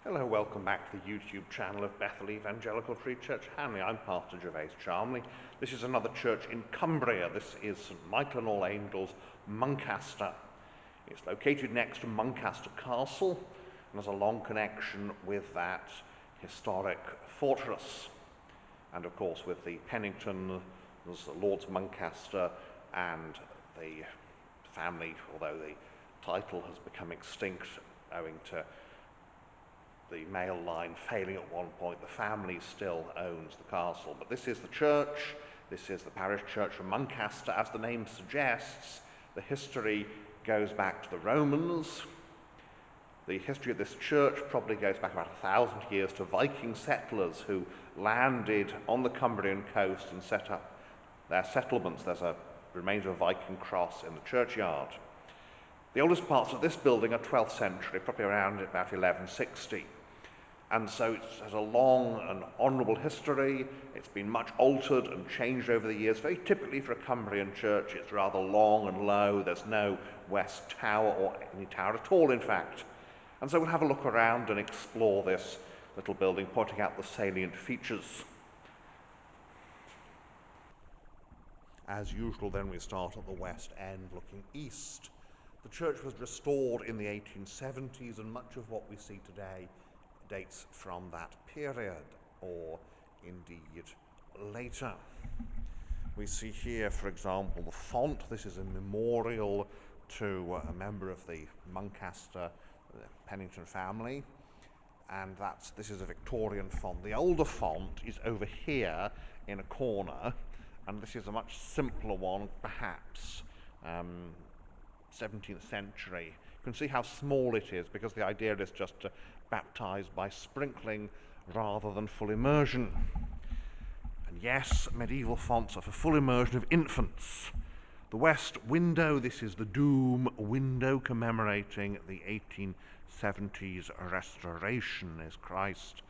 Hello, welcome back to the YouTube channel of Bethel Evangelical Free Church Hanley. I'm Pastor Gervais Charmley. This is another church in Cumbria. This is St Michael and All Angels, Muncaster. It's located next to Muncaster Castle and has a long connection with that historic fortress. And of course with the Penningtons, Lords Muncaster, and the family, although the title has become extinct owing to the male line failing at one point, the family still owns the castle. But this is the church, this is the parish church of Muncaster. As the name suggests, the history goes back to the Romans. The history of this church probably goes back about 1,000 years to Viking settlers who landed on the Cumbrian coast and set up their settlements. There's a remains of a Viking cross in the churchyard. The oldest parts of this building are 12th century, probably around about 1160. And so it has a long and honourable history. It's been much altered and changed over the years. Very typically for a Cumbrian church, it's rather long and low. There's no west tower, or any tower at all, in fact. And so we'll have a look around and explore this little building, pointing out the salient features. As usual, then, we start at the west end, looking east. The church was restored in the 1870s, and much of what we see today dates from that period, or indeed later. We see here, for example, the font. This is a memorial to a member of the Muncaster Pennington family, and this is a Victorian font. The older font is over here in a corner, and this is a much simpler one, perhaps 17th century. You can see how small it is, because the idea is just to baptize by sprinkling rather than full immersion. And yes, medieval fonts are for full immersion of infants. The west window, this is the Doom window commemorating the 1870s restoration. Is Christ,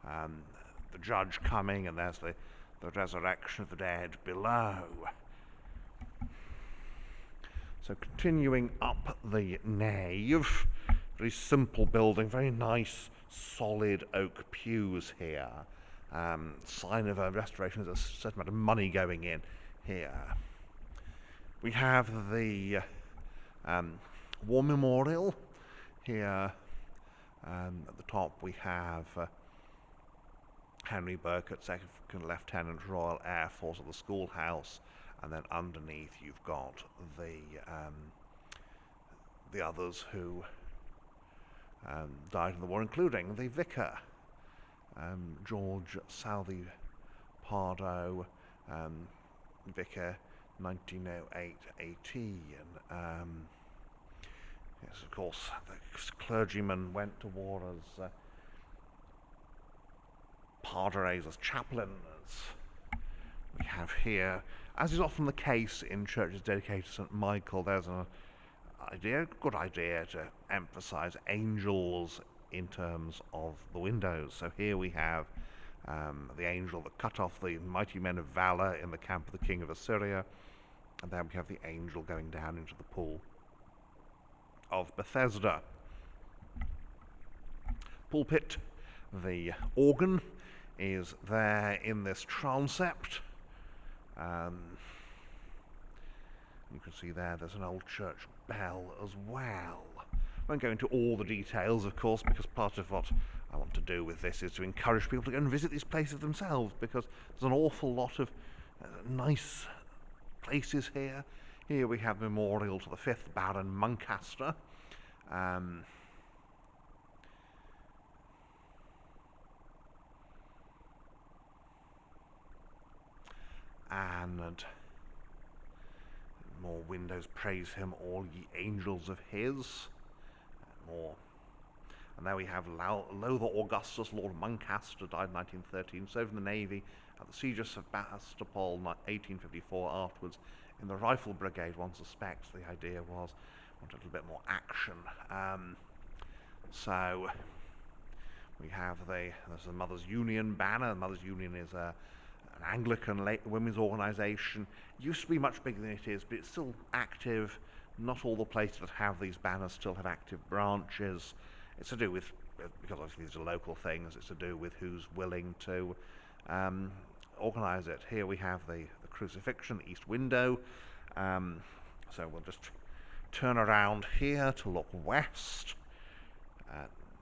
the judge, coming, and there's the resurrection of the dead below. So continuing up the nave, very simple building, very nice solid oak pews here. Sign of a restoration. There's a certain amount of money going in here. We have the war memorial here. At the top we have Henry Burkett, 2nd Lieutenant Royal Air Force at the schoolhouse, and then underneath you've got the others who died in the war, including the vicar, George Southey Pardo, vicar 1908 AT, and yes, of course, the clergyman went to war as padres, as chaplains. We have here, as is often the case in churches dedicated to St Michael, there's an good idea to emphasize angels in terms of the windows. So here we have the angel that cut off the mighty men of valor in the camp of the king of Assyria, and then we have the angel going down into the pool of Bethesda. Pulpit, the organ is there in this transept. You can see there's an old church bell as well. I won't go into all the details, of course, because part of what I want to do with this is to encourage people to go and visit these places themselves, because there's an awful lot of nice places here. Here we have memorial to the 5th Baron Muncaster. And more windows, praise him, all ye angels of his. More. And there we have Lothair Augustus, Lord Muncaster, died in 1913, served in the Navy at the siege of Sebastopol in 1854, afterwards in the Rifle Brigade. One suspects the idea was want a little bit more action. So we have there's the Mothers Union banner. The Mothers Union is an Anglican women's organisation. Used to be much bigger than it is, but it's still active. Not all the places that have these banners still have active branches. It's to do with, because obviously these are local things, it's to do with who's willing to organise it. Here we have the crucifixion, the east window. So we'll just turn around here to look west.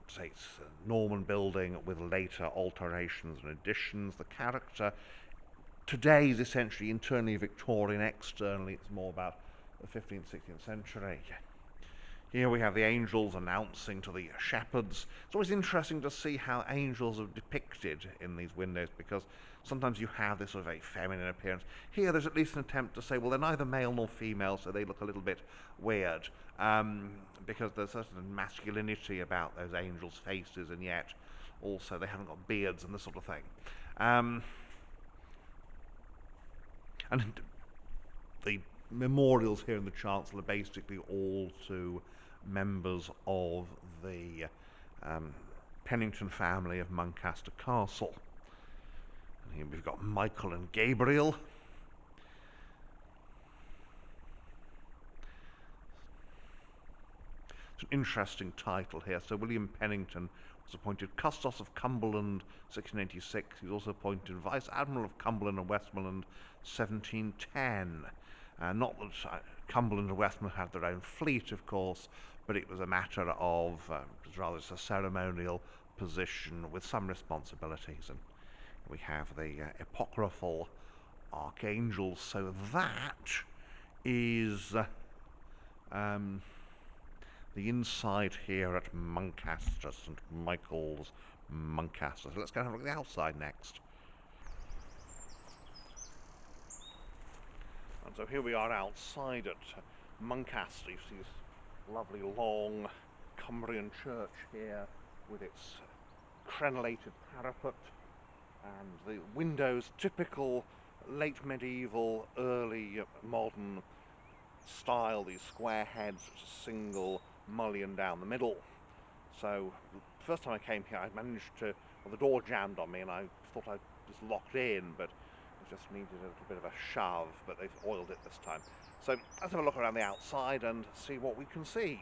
Say it's a Norman building with later alterations and additions. The character today is essentially internally Victorian, externally it's more about the 15th, 16th century. Here we have the angels announcing to the shepherds. It's always interesting to see how angels are depicted in these windows, because sometimes you have this sort of very feminine appearance. Here there's at least an attempt to say, well, they're neither male nor female, so they look a little bit weird, because there's a certain masculinity about those angels' faces, and yet also they haven't got beards and this sort of thing. And the memorials here in the chancel are basically all to members of the Pennington family of Muncaster Castle. And here we've got Michael and Gabriel. It's an interesting title here. So William Pennington was appointed Custos of Cumberland 1686. He was also appointed Vice Admiral of Cumberland and Westmoreland 1710. Not that Cumberland and Westmoreland had their own fleet, of course, but it was a matter of, it was rather a ceremonial position with some responsibilities. And we have the apocryphal archangels. So that is the inside here at Muncaster, St Michael's, Muncaster. So let's go and have a look at the outside next. And so here we are outside at Muncaster. You see this lovely long Cumbrian church here with its crenellated parapet and the windows, typical late medieval, early modern style, these square heads, which is a single mullion down the middle. So the first time I came here I managed to, well, the door jammed on me and I thought I was locked in, but it just needed a little bit of a shove, but they've oiled it this time. So let's have a look around the outside and see what we can see.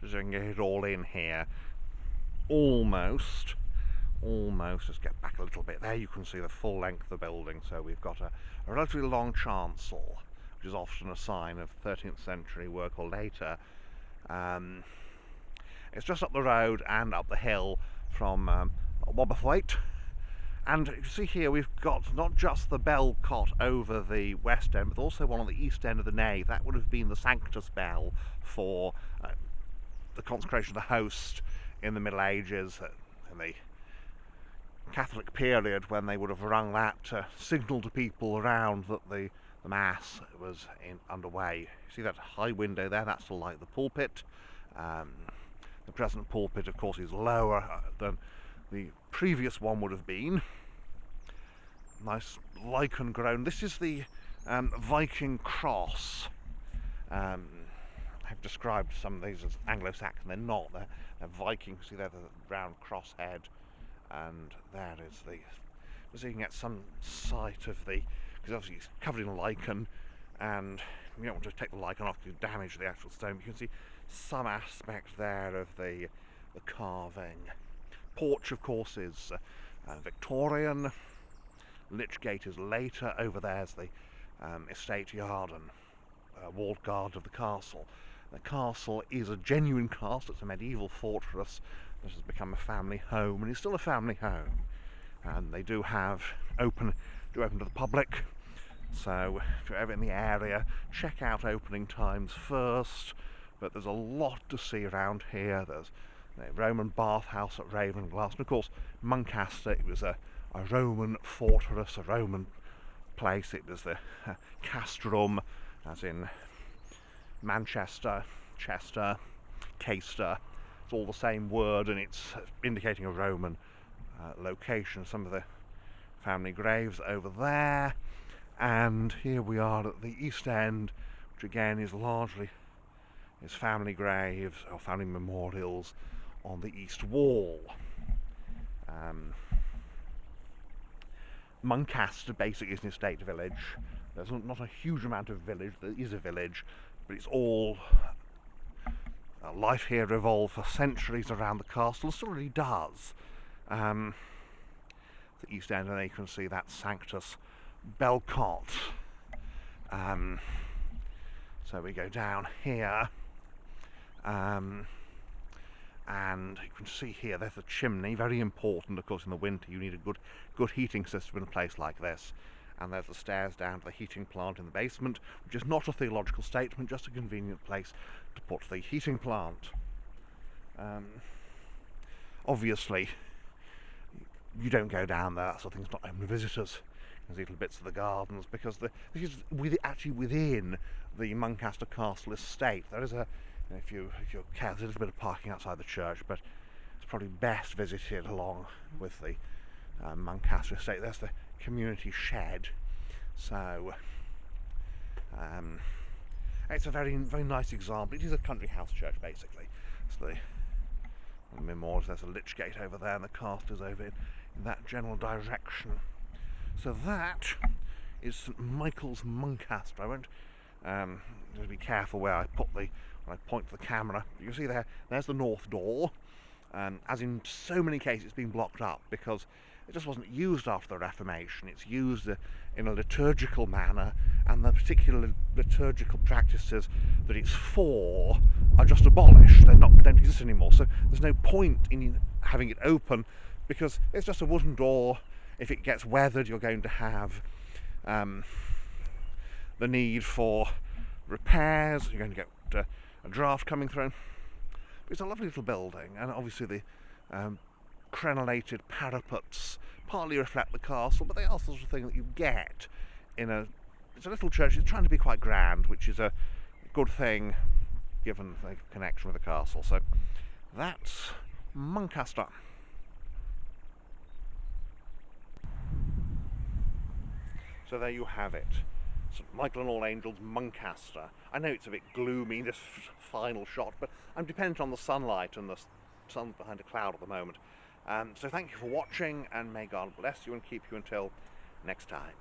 Just so I can get it all in here. Almost, just get back a little bit there, you can see the full length of the building. So we've got a relatively long chancel, which is often a sign of 13th century work or later. It's just up the road and up the hill from Wobberthwaite. And you see here we've got not just the bell cot over the west end, but also one on the east end of the nave. That would have been the Sanctus bell for the consecration of the host in the Middle Ages, in the Catholic period, when they would have rung that to signal to people around that the Mass was underway. You see that high window there, that's to light the pulpit. The present pulpit, of course, is lower than the previous one would have been. Nice lichen grown. This is the Viking cross. I've described some of these as Anglo-Saxon. They're not. They're Viking. See there, the round cross head, and there is the. So you can get some sight of the, because obviously it's covered in lichen, and you don't want to take the lichen off to damage the actual stone. You can see some aspect there of the carving. Porch, of course, is Victorian. Lichgate is later. Over there's the estate yard and walled guard of the castle. The castle is a genuine castle. It's a medieval fortress that has become a family home, and it's still a family home. And they do open to the public. So if you're ever in the area, check out opening times first. But there's a lot to see around here. There's a Roman bathhouse at Ravenglass, and of course Muncaster, it was a Roman fortress, a Roman place. It was the castrum, as in Manchester, Chester, Caister. It's all the same word, and it's indicating a Roman location. Some of the family graves over there, and here we are at the east end, which again is largely family graves or family memorials on the east wall. Muncaster basically is an estate village. There's not a huge amount of village. There is a village, but it's all life here evolved for centuries around the castle, still really does. The east end, and there you can see that Sanctus Belcott. So we go down here, and you can see here there's a chimney, very important of course in the winter. You need a good heating system in a place like this. And there's the stairs down to the heating plant in the basement, which is not a theological statement, just a convenient place to put the heating plant. Obviously you don't go down there, that sort of thing's not open to visitors. There's little bits of the gardens, because this is actually within the Muncaster Castle estate. There is if you're careful, there's a little bit of parking outside the church, but it's probably best visited along with the Muncaster estate. There's the community shed. So it's a very nice example. It is a country house church basically. So the memorials, there's a lich gate over there, and the castle is over in that general direction. So that is St Michael's Muncaster. I won't just be careful where I when I point to the camera. You see there's the north door. As in so many cases, it's been blocked up because it just wasn't used after the Reformation. It's used in a liturgical manner, and the particular liturgical practices that it's for are just abolished. They don't exist anymore. So there's no point in having it open, because it's just a wooden door. If it gets weathered, you're going to have the need for repairs. You're going to get a draft coming through. But it's a lovely little building, and obviously the crenellated parapets partly reflect the castle, but they are the sort of thing that you get in it's a little church. It's trying to be quite grand, which is a good thing given the connection with the castle. So that's Muncaster. So there you have it, St Michael and All Angels, Muncaster. I know it's a bit gloomy, this final shot, but I'm dependent on the sunlight, and the sun's behind a cloud at the moment. So thank you for watching, and may God bless you and keep you until next time.